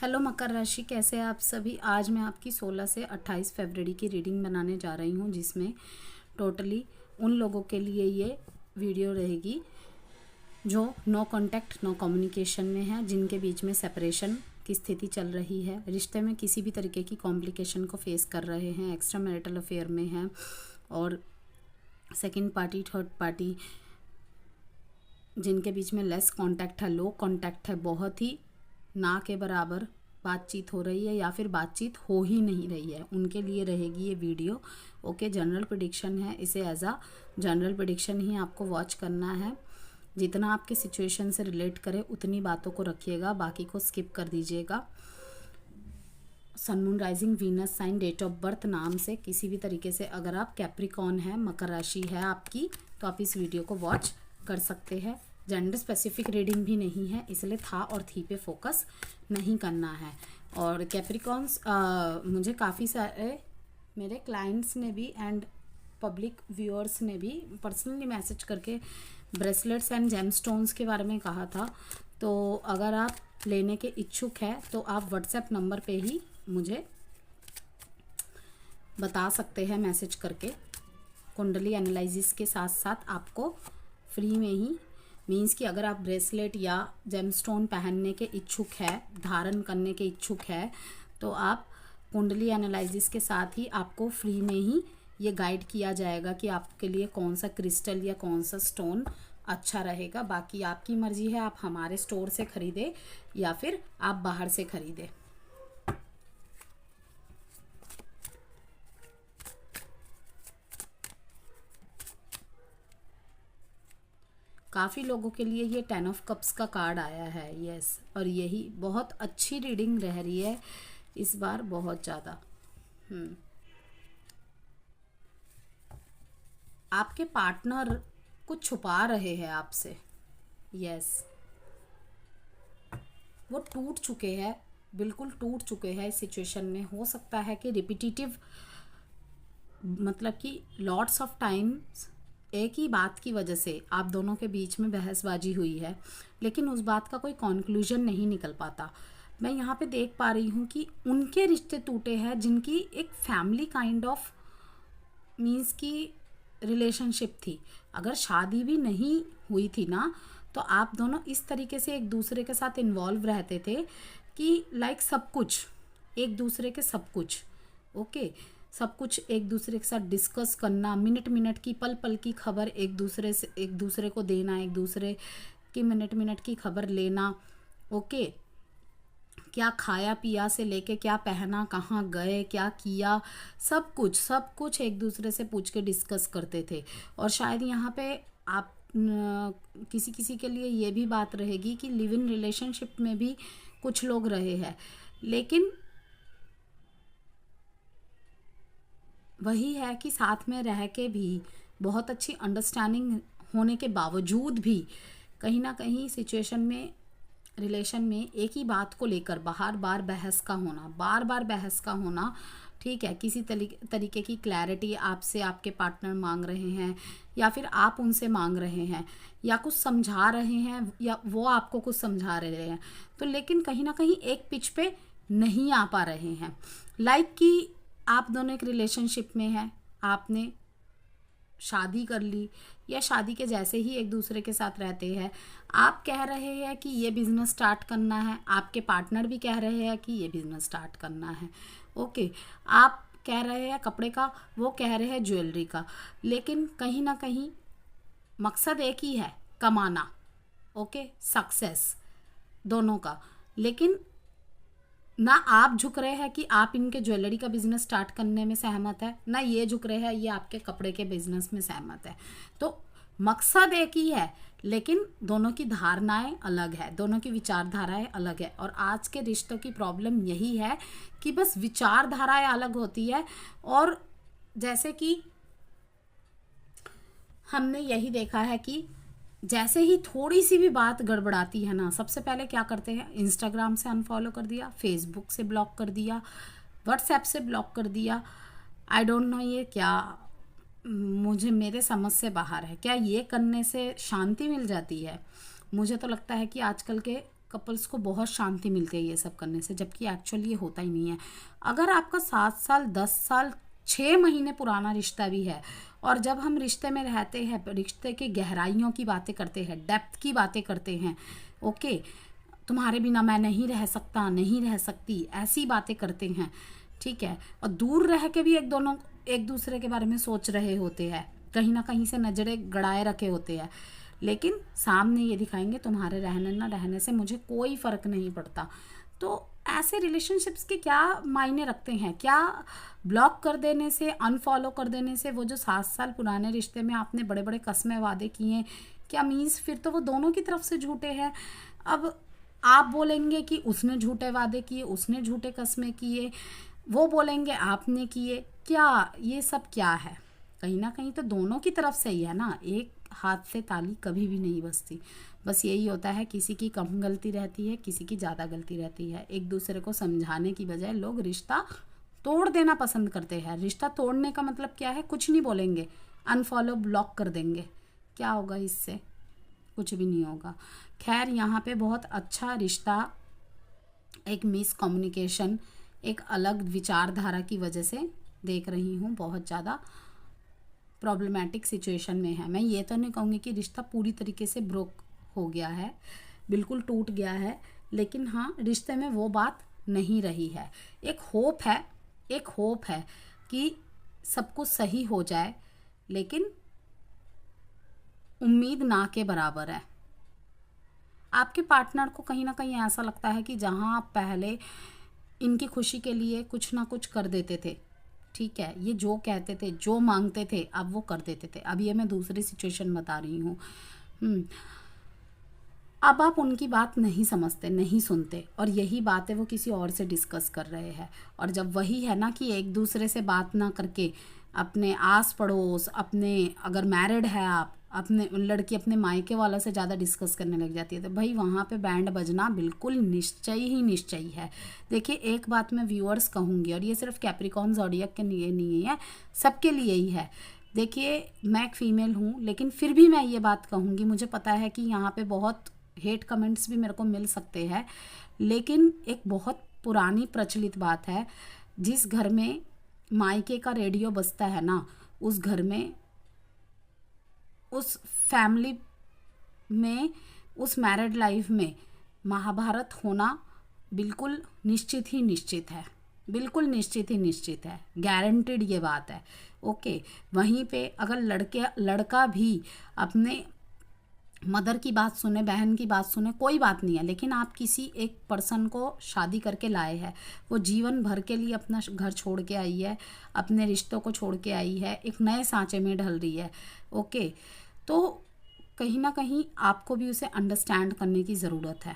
Hello मकर राशि, कैसे हैं आप सभी। आज मैं आपकी 16 से 28 फरवरी की रीडिंग बनाने जा रही हूं, जिसमें टोटली उन लोगों के लिए ये वीडियो रहेगी जो नो कांटेक्ट नो कम्युनिकेशन में है, जिनके बीच में सेपरेशन की स्थिति चल रही है, रिश्ते में किसी भी तरीके की कॉम्प्लिकेशन को फेस कर रहे हैं, एक्स्ट्रा मैरिटल अफेयर में हैं और सेकंड पार्टी थर्ड पार्टी जिनके बीच में लेस कांटेक्ट है, लो कांटेक्ट है, बहुत ही ना के बराबर बातचीत हो रही है या फिर बातचीत हो ही नहीं रही है, उनके लिए रहेगी ये वीडियो। ओके, जनरल प्रेडिक्शन है, इसे एज अ जनरल प्रेडिक्शन ही आपको वॉच करना है। जितना आपके सिचुएशन से रिलेट करे उतनी बातों को रखिएगा, बाकी को स्किप कर दीजिएगा। Sun moon rising Venus sign date of birth नाम से किसी भी तरीके से अगर आप कैप्रिकॉन है, मकर राशि है आपकी, तो आप इस वीडियो को वॉच कर सकते हैं। जेंडर स्पेसिफिक रीडिंग भी नहीं है, इसलिए था और थी पे फोकस नहीं करना है। और कैप्रिकॉन्स मुझे काफ़ी सारे मेरे क्लाइंट्स ने भी एंड पब्लिक व्यूअर्स ने भी पर्सनली मैसेज करके ब्रेसलेट्स एंड जेमस्टोन्स के बारे में कहा था। तो अगर आप लेने के इच्छुक हैं तो आप व्हाट्सएप नंबर पे ही मुझे बता सकते हैं मैसेज करके। कुंडली एनालिसिस के साथ साथ आपको फ्री में ही, मीन्स कि अगर आप ब्रेसलेट या जेमस्टोन पहनने के इच्छुक है, धारण करने के इच्छुक है, तो आप कुंडली एनालिसिस के साथ ही आपको फ्री में ही ये गाइड किया जाएगा कि आपके लिए कौन सा क्रिस्टल या कौन सा स्टोन अच्छा रहेगा। बाकी आपकी मर्जी है, आप हमारे स्टोर से खरीदें या फिर आप बाहर से खरीदें। काफ़ी लोगों के लिए ये 10 ऑफ कप्स का कार्ड आया है, यस, और यही बहुत अच्छी रीडिंग रह रही है इस बार, बहुत ज़्यादा। आपके पार्टनर कुछ छुपा रहे हैं आपसे, यस, वो टूट चुके हैं, बिल्कुल टूट चुके हैं इस सिचुएशन में। हो सकता है कि रिपीटिटिव, मतलब कि लॉट्स ऑफ टाइम्स एक ही बात की वजह से आप दोनों के बीच में बहसबाजी हुई है, लेकिन उस बात का कोई कंक्लूजन नहीं निकल पाता। मैं यहाँ पे देख पा रही हूँ कि उनके रिश्ते टूटे हैं जिनकी एक फैमिली काइंड ऑफ मीन्स की रिलेशनशिप थी। अगर शादी भी नहीं हुई थी ना, तो आप दोनों इस तरीके से एक दूसरे के साथ इन्वॉल्व रहते थे कि लाइक सब कुछ एक दूसरे के सब कुछ, ओके, सब कुछ एक दूसरे के साथ डिस्कस करना, मिनट मिनट की पल पल की खबर एक दूसरे को देना, एक दूसरे की मिनट मिनट की खबर लेना, ओके, क्या खाया पिया से लेके क्या पहना, कहाँ गए, क्या किया, सब कुछ एक दूसरे से पूछ के डिस्कस करते थे। और शायद यहाँ पे आप किसी किसी के लिए ये भी बात रहेगी कि लिव इन रिलेशनशिप में भी कुछ लोग रहे हैं, लेकिन वही है कि साथ में रह के भी बहुत अच्छी अंडरस्टैंडिंग होने के बावजूद भी कहीं ना कहीं सिचुएशन में, रिलेशन में एक ही बात को लेकर बार बार बहस का होना, ठीक है, किसी तरीके की क्लैरिटी आपसे आपके पार्टनर मांग रहे हैं या फिर आप उनसे मांग रहे हैं या कुछ समझा रहे हैं या वो आपको कुछ समझा रहे हैं, तो लेकिन कहीं ना कहीं एक पिच पे नहीं आ पा रहे हैं। लाइक कि आप दोनों एक रिलेशनशिप में हैं, आपने शादी कर ली या शादी के जैसे ही एक दूसरे के साथ रहते हैं, आप कह रहे हैं कि ये बिज़नेस स्टार्ट करना है, आपके पार्टनर भी कह रहे हैं कि ये बिज़नेस स्टार्ट करना है, ओके, आप कह रहे हैं कपड़े का, वो कह रहे हैं ज्वेलरी का, लेकिन कहीं ना कहीं मकसद एक ही है, कमाना, ओके, सक्सेस दोनों का। लेकिन ना आप झुक रहे हैं कि आप इनके ज्वेलरी का बिजनेस स्टार्ट करने में सहमत है, ना ये झुक रहे हैं ये आपके कपड़े के बिजनेस में सहमत है। तो मकसद एक ही है, लेकिन दोनों की धारणाएं अलग है, दोनों की विचारधाराएं अलग है। और आज के रिश्तों की प्रॉब्लम यही है कि बस विचारधाराएं अलग होती है। और जैसे कि हमने यही देखा है कि जैसे ही थोड़ी सी भी बात गड़बड़ाती है ना, सबसे पहले क्या करते हैं, इंस्टाग्राम से अनफॉलो कर दिया, फेसबुक से ब्लॉक कर दिया, व्हाट्सएप से ब्लॉक कर दिया। आई डोंट नो ये क्या, मुझे मेरे समझ से बाहर है। क्या ये करने से शांति मिल जाती है? मुझे तो लगता है कि आजकल के कपल्स को बहुत शांति मिलती है ये सब करने से, जबकि एक्चुअली ये होता ही नहीं है। अगर आपका 7 साल 10 साल 6 महीने पुराना रिश्ता भी है, और जब हम रिश्ते में रहते हैं, रिश्ते के गहराइयों की बातें करते हैं, डेप्थ की बातें करते हैं, ओके, तुम्हारे बिना मैं नहीं रह सकता, नहीं रह सकती, ऐसी बातें करते हैं, ठीक है, और दूर रह के भी एक दूसरे के बारे में सोच रहे होते हैं, कहीं ना कहीं से नज़रें गड़ाए रखे होते हैं, लेकिन सामने ये दिखाएंगे तुम्हारे रहने ना रहने से मुझे कोई फ़र्क नहीं पड़ता। तो ऐसे रिलेशनशिप्स के क्या मायने रखते हैं? क्या ब्लॉक कर देने से, अनफॉलो कर देने से, वो जो 7 साल पुराने रिश्ते में आपने बड़े बड़े कस्में वादे किए, क्या मीन्स फिर तो वो दोनों की तरफ से झूठे हैं? अब आप बोलेंगे कि उसने झूठे वादे किए, उसने झूठे कस्में किए, वो बोलेंगे आपने किए, क्या ये सब क्या है? कहीं ना कहीं तो दोनों की तरफ से ही है ना, एक हाथ से ताली कभी भी नहीं बजती। बस यही होता है, किसी की कम गलती रहती है, किसी की ज़्यादा गलती रहती है। एक दूसरे को समझाने की बजाय लोग रिश्ता तोड़ देना पसंद करते हैं। रिश्ता तोड़ने का मतलब क्या है? कुछ नहीं बोलेंगे, अनफॉलो ब्लॉक कर देंगे। क्या होगा इससे? कुछ भी नहीं होगा। खैर, यहाँ पे बहुत अच्छा रिश्ता एक मिसकम्युनिकेशन, एक अलग विचारधारा की वजह से देख रही हूँ बहुत ज़्यादा प्रॉब्लमेटिक सिचुएशन में है। मैं ये तो नहीं कहूँगी कि रिश्ता पूरी तरीके से ब्रोक हो गया है, बिल्कुल टूट गया है, लेकिन हाँ, रिश्ते में वो बात नहीं रही है। एक होप है कि सब कुछ सही हो जाए, लेकिन उम्मीद ना के बराबर है। आपके पार्टनर को कहीं ना कहीं ऐसा लगता है कि जहाँ आप पहले इनकी खुशी के लिए कुछ ना कुछ कर देते थे, ठीक है, ये जो कहते थे, जो मांगते थे, अब वो कर देते थे। अब ये मैं दूसरी सिचुएशन बता रही हूँ। अब आप उनकी बात नहीं समझते, नहीं सुनते, और यही बात है वो किसी और से डिस्कस कर रहे हैं। और जब वही है ना कि एक दूसरे से बात ना करके अपने आस पड़ोस, अपने, अगर मैरिड है आप, अपने लड़की अपने मायके वाला से ज़्यादा डिस्कस करने लग जाती है, तो भाई वहाँ पे बैंड बजना बिल्कुल निश्चय है। देखिए, एक बात मैं व्यूअर्स कहूँगी, और ये सिर्फ कैप्रिकॉन ज़ोडिएक के लिए नहीं है, सबके लिए ही है। देखिए, मैं एक फ़ीमेल हूँ, लेकिन फिर भी मैं ये बात कहूँगी, मुझे पता है कि यहाँ पे बहुत हेट कमेंट्स भी मेरे को मिल सकते हैं, लेकिन एक बहुत पुरानी प्रचलित बात है, जिस घर में मायके का रेडियो बजता है ना, उस घर में, उस फैमिली में, उस मैरिड लाइफ में महाभारत होना बिल्कुल निश्चित है, बिल्कुल निश्चित है, गारंटेड ये बात है, ओके। वहीं पे अगर लड़का भी अपने मदर की बात सुने, बहन की बात सुने, कोई बात नहीं है, लेकिन आप किसी एक पर्सन को शादी करके लाए हैं, वो जीवन भर के लिए अपना घर छोड़ के आई है, अपने रिश्तों को छोड़ के आई है, एक नए सांचे में ढल रही है, ओके। तो कहीं ना कहीं आपको भी उसे अंडरस्टैंड करने की ज़रूरत है।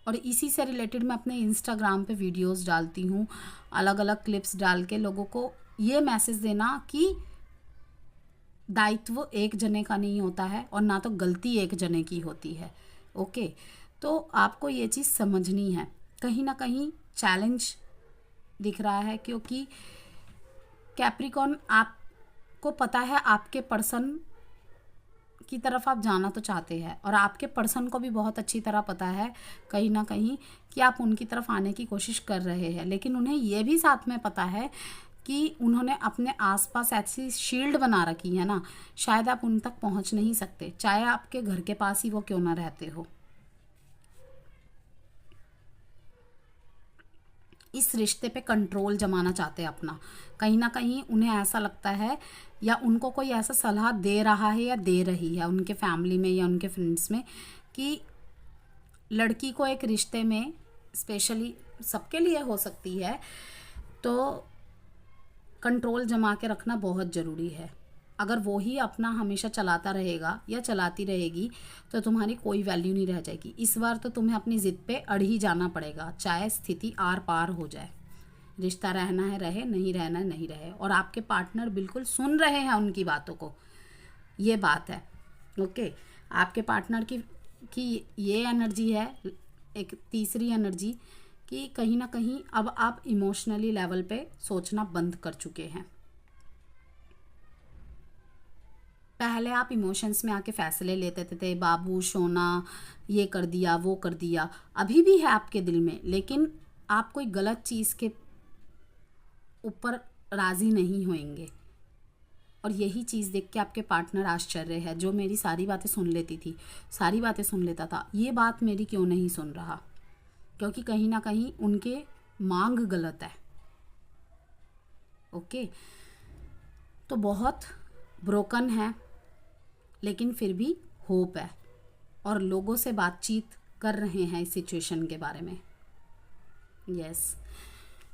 और इसी से रिलेटेड मैं अपने इंस्टाग्राम पे वीडियोस डालती हूँ, अलग अलग क्लिप्स डाल के लोगों को ये मैसेज देना कि दायित्व एक जने का नहीं होता है, और ना तो गलती एक जने की होती है, ओके। तो आपको ये चीज़ समझनी है। कहीं ना कहीं चैलेंज दिख रहा है, क्योंकि कैप्रिकॉन, आपको पता है आपके पर्सन की तरफ आप जाना तो चाहते हैं, और आपके पर्सन को भी बहुत अच्छी तरह पता है कहीं ना कहीं कि आप उनकी तरफ आने की कोशिश कर रहे हैं, लेकिन उन्हें ये भी साथ में पता है कि उन्होंने अपने आसपास ऐसी शील्ड बना रखी है ना, शायद आप उन तक पहुंच नहीं सकते, चाहे आपके घर के पास ही वो क्यों ना रहते हो। इस रिश्ते पे कंट्रोल जमाना चाहते हैं अपना। कहीं ना कहीं उन्हें ऐसा लगता है, या उनको कोई ऐसा सलाह दे रहा है या दे रही है उनके फैमिली में या उनके फ्रेंड्स में, कि लड़की को एक रिश्ते में, स्पेशली सबके लिए हो सकती है, तो कंट्रोल जमा के रखना बहुत ज़रूरी है। अगर वो ही अपना हमेशा चलाता रहेगा या चलाती रहेगी, तो तुम्हारी कोई वैल्यू नहीं रह जाएगी। इस बार तो तुम्हें अपनी ज़िद पे अड़ ही जाना पड़ेगा, चाहे स्थिति आर पार हो जाए। रिश्ता रहना है रहे, नहीं रहना है नहीं रहे, और आपके पार्टनर बिल्कुल सुन रहे हैं उनकी बातों को, ये बात है, ओके। आपके पार्टनर की ये एनर्जी है, एक तीसरी एनर्जी, कि कहीं ना कहीं अब आप इमोशनली लेवल पे सोचना बंद कर चुके हैं। पहले आप इमोशंस में आके फैसले लेते थे, बाबू सोना, ये कर दिया वो कर दिया, अभी भी है आपके दिल में, लेकिन आप कोई गलत चीज़ के ऊपर राज़ी नहीं होंगे। और यही चीज़ देख के आपके पार्टनर आश्चर्य है, जो मेरी सारी बातें सुन लेती थी, सारी बातें सुन लेता था, ये बात मेरी क्यों नहीं सुन रहा, क्योंकि कहीं ना कहीं उनके मांग गलत है। ओके, तो बहुत ब्रोकन है, लेकिन फिर भी होप है और लोगों से बातचीत कर रहे हैं इस सिचुएशन के बारे में। यस,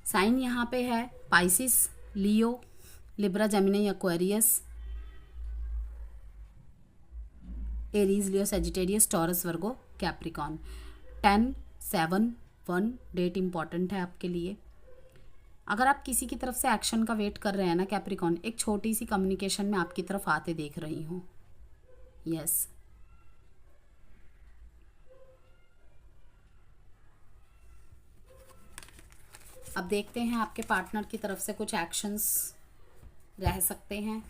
साइन यहाँ पे है पाइसिस, लियो, लिब्रा, जेमिनी, एक्वेरियस, एरीज, लियो, सेजिटेरियस, टॉरस, वर्गो, कैप्रिकॉन। 10, 7, 1 डेट इंपॉर्टेंट है आपके लिए। अगर आप किसी की तरफ से एक्शन का वेट कर रहे हैं ना कैप्रिकॉन, एक छोटी सी कम्युनिकेशन में आपकी तरफ आते देख रही हूँ। यस, अब देखते हैं आपके पार्टनर की तरफ से कुछ एक्शंस रह सकते हैं,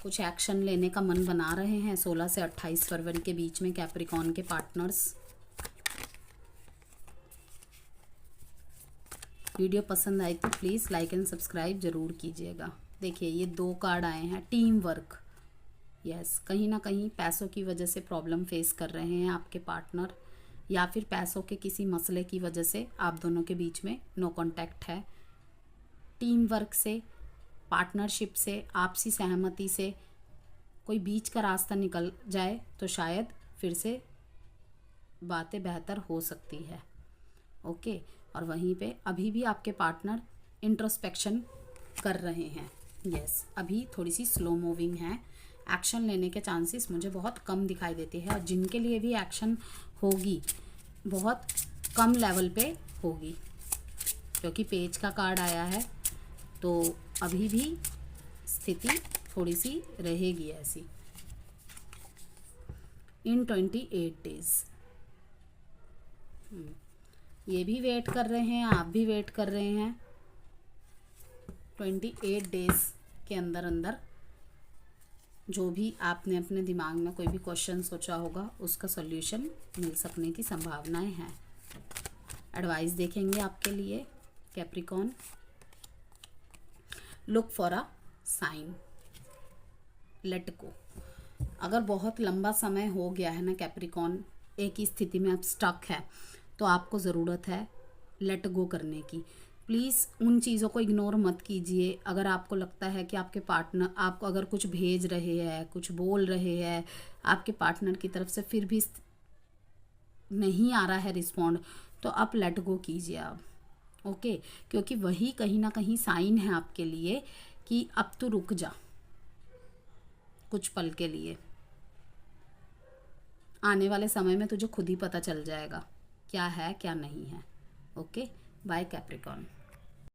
कुछ एक्शन लेने का मन बना रहे हैं 16 से 28 फरवरी के बीच में कैप्रिकॉन के पार्टनर्स। वीडियो पसंद आई तो प्लीज़ लाइक एंड सब्सक्राइब ज़रूर कीजिएगा। देखिए ये 2 कार्ड आए हैं, टीम वर्क। यस, कहीं ना कहीं पैसों की वजह से प्रॉब्लम फेस कर रहे हैं आपके पार्टनर, या फिर पैसों के किसी मसले की वजह से आप दोनों के बीच में नो कांटेक्ट है। टीम वर्क से, पार्टनरशिप से, आपसी सहमति से कोई बीच का रास्ता निकल जाए तो शायद फिर से बातें बेहतर हो सकती है। ओके, और वहीं पे अभी भी आपके पार्टनर इंट्रोस्पेक्शन कर रहे हैं। यस, अभी थोड़ी सी स्लो मूविंग है, एक्शन लेने के चांसेस मुझे बहुत कम दिखाई देते हैं, और जिनके लिए भी एक्शन होगी बहुत कम लेवल पे होगी, क्योंकि पेज का कार्ड आया है, तो अभी भी स्थिति थोड़ी सी रहेगी ऐसी इन 28 डेज। ये भी वेट कर रहे हैं, आप भी वेट कर रहे हैं। 28 डेज के अंदर अंदर जो भी आपने अपने दिमाग में कोई भी क्वेश्चन सोचा होगा उसका सॉल्यूशन मिल सकने की संभावनाएं हैं। एडवाइस देखेंगे आपके लिए Capricorn. Look for a sign, let go. अगर बहुत लंबा समय हो गया है ना कैप्रिकॉन, एक ही स्थिति में आप स्टक है, तो आपको ज़रूरत है लेट गो करने की। प्लीज़ उन चीज़ों को इग्नोर मत कीजिए। अगर आपको लगता है कि आपके पार्टनर आपको अगर कुछ भेज रहे हैं, कुछ बोल रहे हैं, आपके पार्टनर की तरफ से फिर भी नहीं आ रहा है रिस्पॉन्ड, तो आप लेट गो कीजिए आप। ओके, क्योंकि वही कहीं ना कहीं साइन है आपके लिए कि अब तो रुक जा कुछ पल के लिए। आने वाले समय में तुझे खुद ही पता चल जाएगा क्या है क्या नहीं है। Okay, bye Capricorn.